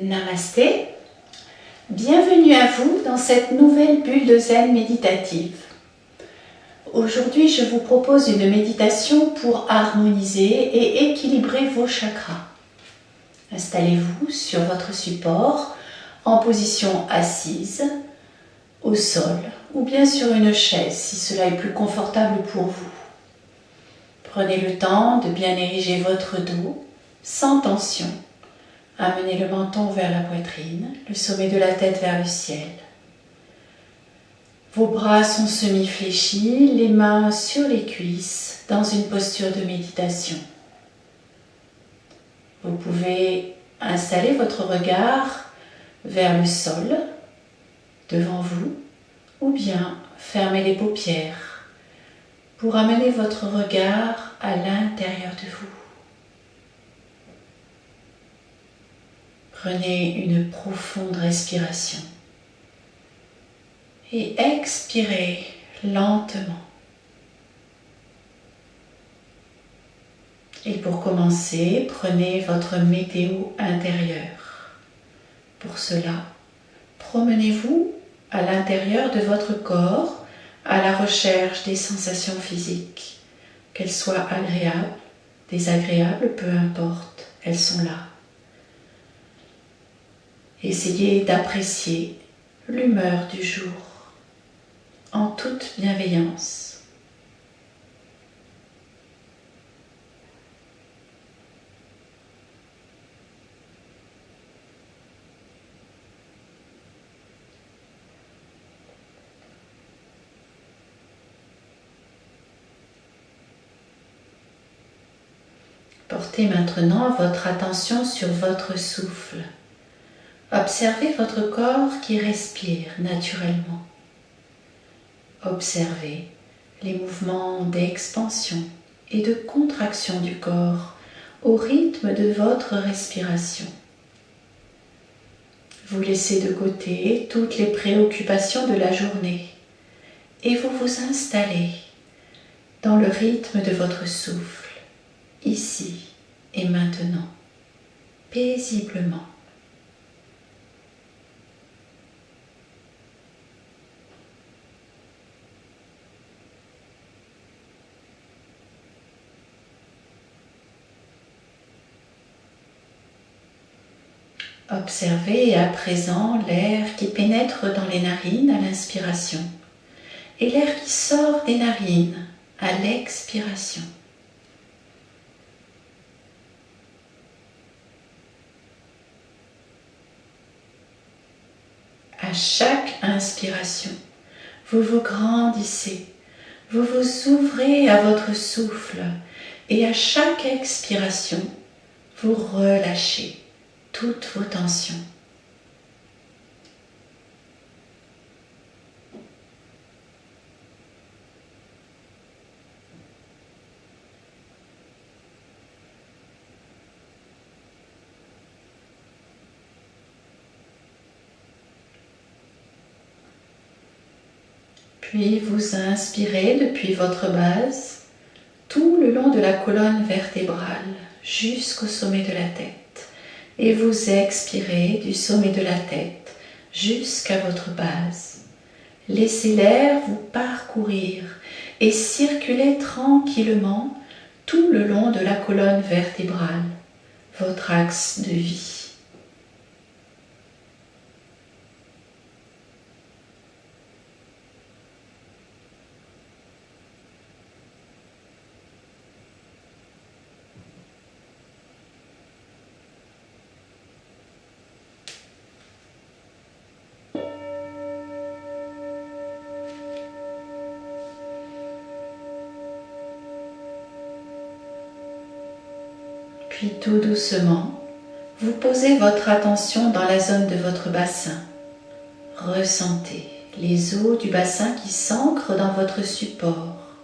Namasté, bienvenue à vous dans cette nouvelle bulle de zen méditative. Aujourd'hui, je vous propose une méditation pour harmoniser et équilibrer vos chakras. Installez-vous sur votre support en position assise, au sol ou bien sur une chaise si cela est plus confortable pour vous. Prenez le temps de bien ériger votre dos sans tension. Amenez le menton vers la poitrine, le sommet de la tête vers le ciel. Vos bras sont semi-fléchis, les mains sur les cuisses, dans une posture de méditation. Vous pouvez installer votre regard vers le sol, devant vous, ou bien fermer les paupières pour amener votre regard à l'intérieur de vous. Prenez une profonde respiration et expirez lentement. Et pour commencer, prenez votre météo intérieure. Pour cela, promenez-vous à l'intérieur de votre corps à la recherche des sensations physiques, qu'elles soient agréables, désagréables, peu importe, elles sont là. Essayez d'apprécier l'humeur du jour en toute bienveillance. Portez maintenant votre attention sur votre souffle. Observez votre corps qui respire naturellement. Observez les mouvements d'expansion et de contraction du corps au rythme de votre respiration. Vous laissez de côté toutes les préoccupations de la journée et vous vous installez dans le rythme de votre souffle, ici et maintenant, paisiblement. Observez à présent l'air qui pénètre dans les narines à l'inspiration et l'air qui sort des narines à l'expiration. À chaque inspiration, vous vous grandissez, vous vous ouvrez à votre souffle et à chaque expiration, vous relâchez toutes vos tensions. Puis vous inspirez depuis votre base, tout le long de la colonne vertébrale jusqu'au sommet de la tête. Et vous expirez du sommet de la tête jusqu'à votre base. Laissez l'air vous parcourir et circuler tranquillement tout le long de la colonne vertébrale, votre axe de vie. Puis tout doucement, vous posez votre attention dans la zone de votre bassin. Ressentez les os du bassin qui s'ancrent dans votre support.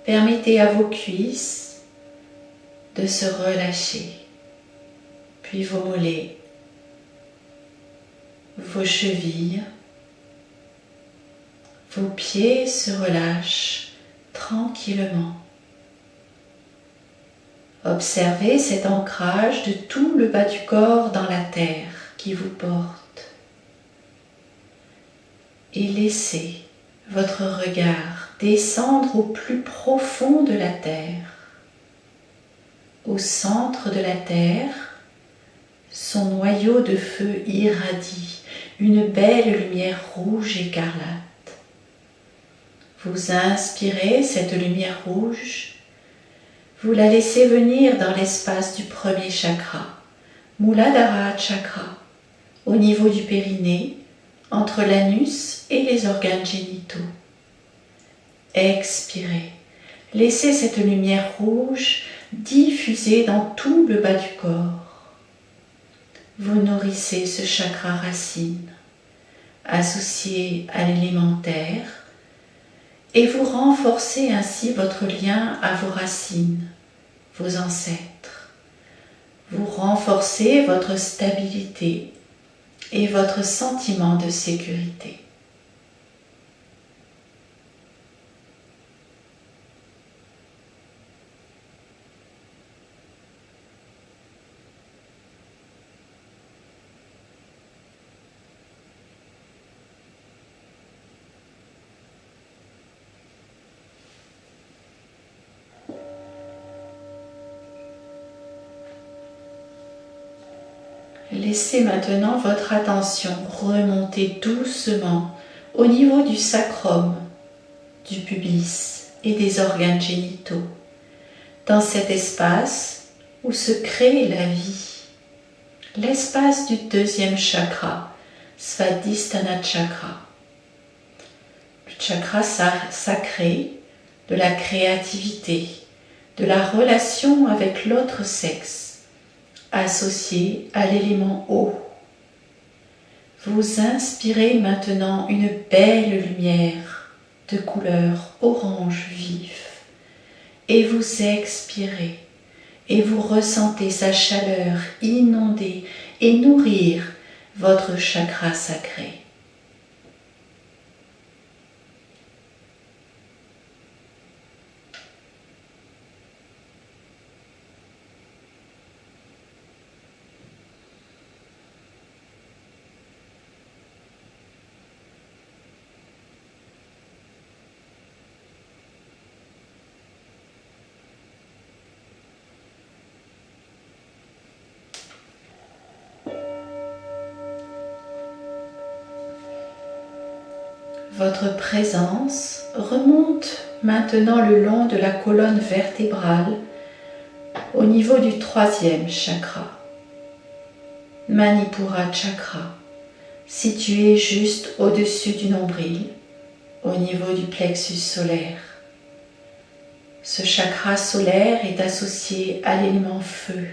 Permettez à vos cuisses de se relâcher, puis vos mollets, vos chevilles, vos pieds se relâchent tranquillement. Observez cet ancrage de tout le bas du corps dans la terre qui vous porte. Et laissez votre regard descendre au plus profond de la terre. Au centre de la terre, son noyau de feu irradie une belle lumière rouge écarlate. Vous inspirez cette lumière rouge, vous la laissez venir dans l'espace du premier chakra, Muladhara Chakra, au niveau du périnée, entre l'anus et les organes génitaux. Expirez, laissez cette lumière rouge diffuser dans tout le bas du corps. Vous nourrissez ce chakra racine, associé à l'élémentaire, et vous renforcez ainsi votre lien à vos racines, vos ancêtres. Vous renforcez votre stabilité et votre sentiment de sécurité. Laissez maintenant votre attention remonter doucement au niveau du sacrum, du pubis et des organes génitaux, dans cet espace où se crée la vie, l'espace du deuxième chakra, Svadhisthana Chakra, le chakra sacré de la créativité, de la relation avec l'autre sexe, associé à l'élément eau. Vous inspirez maintenant une belle lumière de couleur orange vif et vous expirez et vous ressentez sa chaleur inonder et nourrir votre chakra sacré. Votre présence remonte maintenant le long de la colonne vertébrale au niveau du troisième chakra, Manipura Chakra, situé juste au-dessus du nombril, au niveau du plexus solaire. Ce chakra solaire est associé à l'élément feu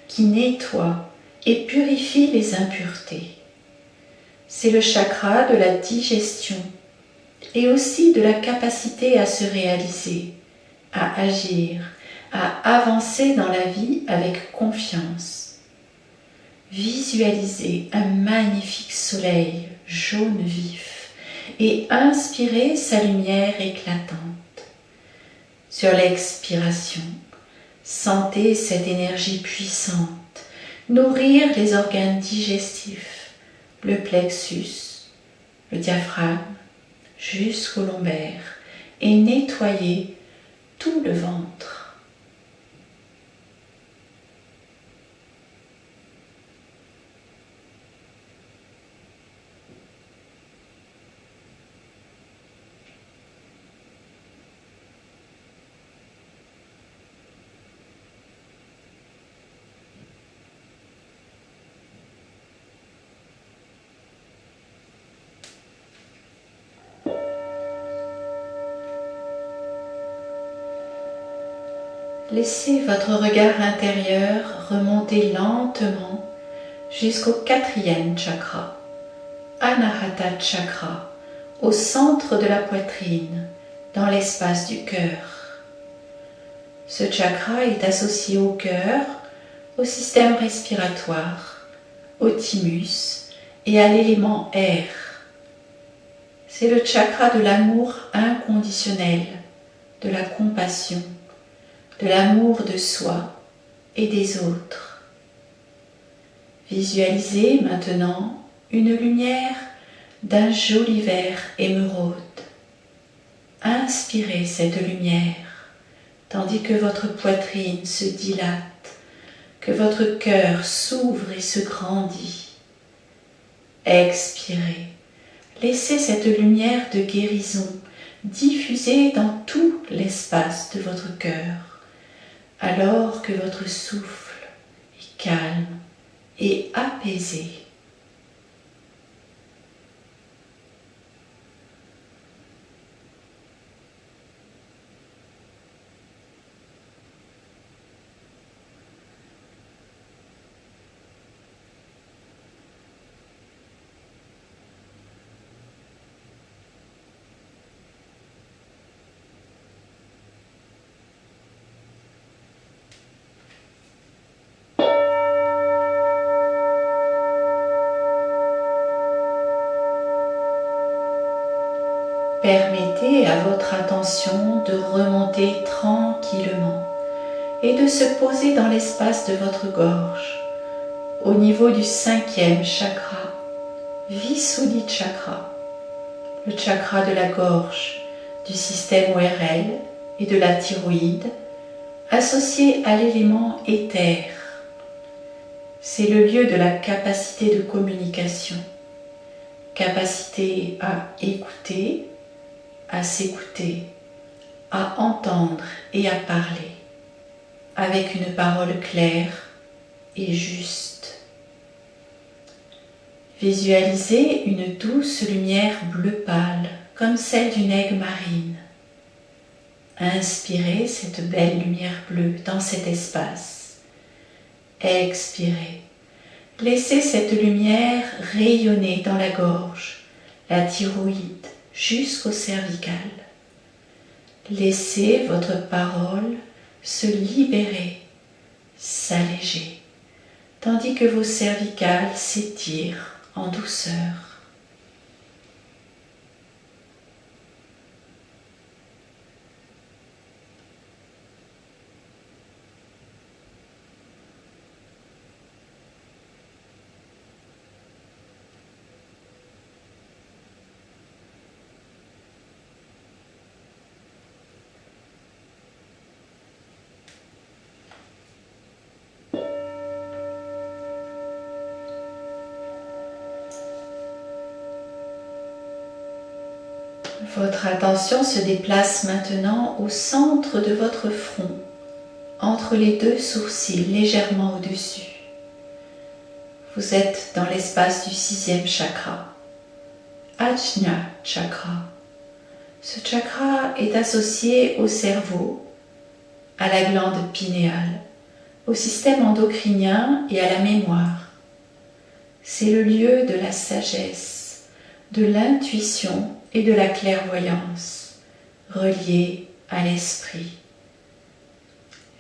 qui nettoie et purifie les impuretés. C'est le chakra de la digestion et aussi de la capacité à se réaliser, à agir, à avancer dans la vie avec confiance. Visualisez un magnifique soleil jaune vif et inspirez sa lumière éclatante. Sur l'expiration, sentez cette énergie puissante nourrir les organes digestifs, le plexus, le diaphragme, jusqu'au lombaire et nettoyer tout le ventre. Laissez votre regard intérieur remonter lentement jusqu'au quatrième chakra, Anahata Chakra, au centre de la poitrine, dans l'espace du cœur. Ce chakra est associé au cœur, au système respiratoire, au thymus et à l'élément air. C'est le chakra de l'amour inconditionnel, de la compassion, de l'amour de soi et des autres. Visualisez maintenant une lumière d'un joli vert émeraude. Inspirez cette lumière tandis que votre poitrine se dilate, que votre cœur s'ouvre et se grandit. Expirez. Laissez cette lumière de guérison diffuser dans tout l'espace de votre cœur, alors que votre souffle est calme et apaisé. Permettez à votre attention de remonter tranquillement et de se poser dans l'espace de votre gorge, au niveau du 5e chakra, Visuddhachakra, le chakra de la gorge, du système ORL et de la thyroïde, associé à l'élément éther. C'est le lieu de la capacité de communication, capacité à écouter, à s'écouter, à entendre et à parler, avec une parole claire et juste. Visualisez une douce lumière bleu pâle, comme celle d'une aigue marine. Inspirez cette belle lumière bleue dans cet espace. Expirez. Laissez cette lumière rayonner dans la gorge, la thyroïde, jusqu'au cervical. Laissez votre parole se libérer, s'alléger, tandis que vos cervicales s'étirent en douceur. Votre attention se déplace maintenant au centre de votre front, entre les deux sourcils légèrement au-dessus. Vous êtes dans l'espace du 6e chakra, Ajna chakra. Ce chakra est associé au cerveau, à la glande pinéale, au système endocrinien et à la mémoire. C'est le lieu de la sagesse, de l'intuition et de la clairvoyance, reliée à l'esprit.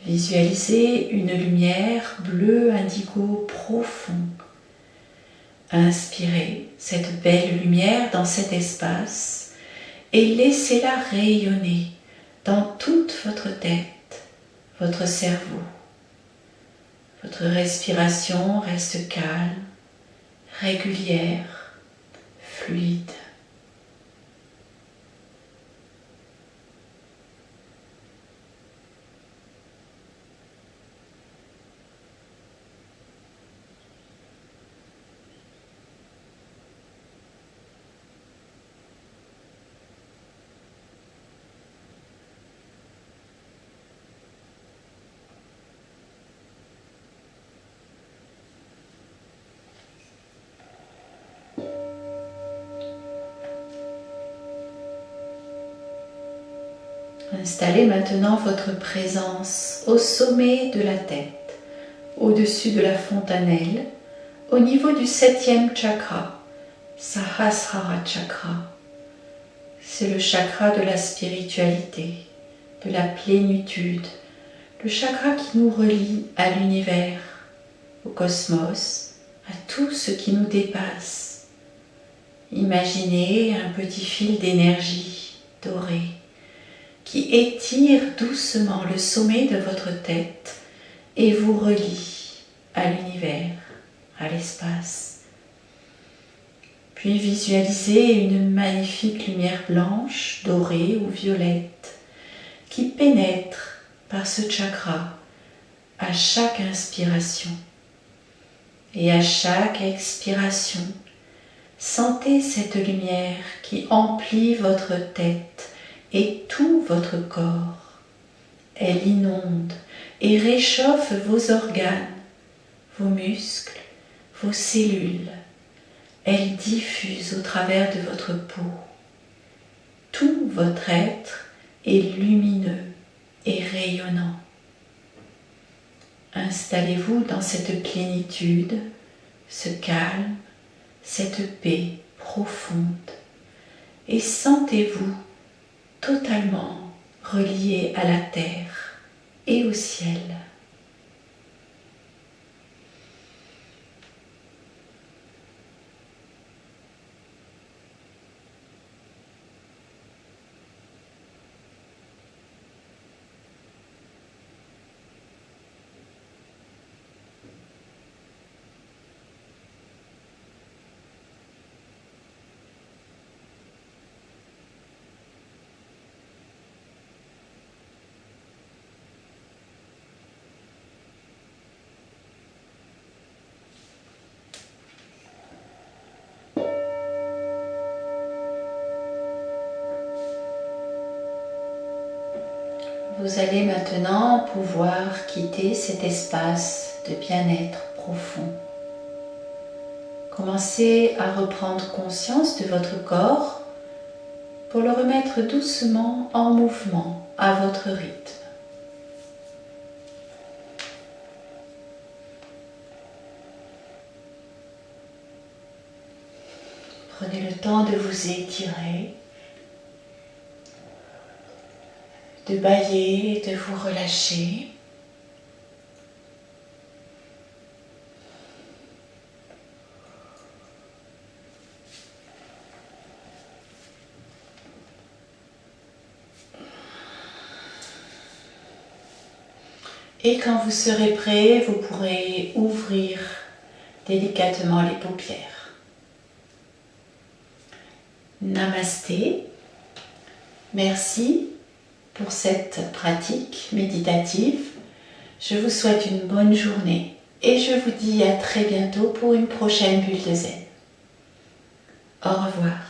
Visualisez une lumière bleu indigo profond. Inspirez cette belle lumière dans cet espace et laissez-la rayonner dans toute votre tête, votre cerveau. Votre respiration reste calme, régulière, fluide. Installez maintenant votre présence au sommet de la tête, au-dessus de la fontanelle, au niveau du 7e chakra, Sahasrara chakra. C'est le chakra de la spiritualité, de la plénitude, le chakra qui nous relie à l'univers, au cosmos, à tout ce qui nous dépasse. Imaginez un petit fil d'énergie doré qui étire doucement le sommet de votre tête et vous relie à l'univers, à l'espace. Puis visualisez une magnifique lumière blanche, dorée ou violette qui pénètre par ce chakra à chaque inspiration. Et à chaque expiration, sentez cette lumière qui emplit votre tête et tout votre corps. Elle inonde et réchauffe vos organes, vos muscles, vos cellules. Elle diffuse au travers de votre peau. Tout votre être est lumineux et rayonnant. Installez-vous dans cette plénitude, ce calme, cette paix profonde et sentez-vous totalement relié à la terre et au ciel. Vous allez maintenant pouvoir quitter cet espace de bien-être profond. Commencez à reprendre conscience de votre corps pour le remettre doucement en mouvement à votre rythme. Prenez le temps de vous étirer, de bâiller, de vous relâcher. Et quand vous serez prêt, vous pourrez ouvrir délicatement les paupières. Namasté. Merci pour cette pratique méditative. Je vous souhaite une bonne journée et je vous dis à très bientôt pour une prochaine bulle de zen. Au revoir.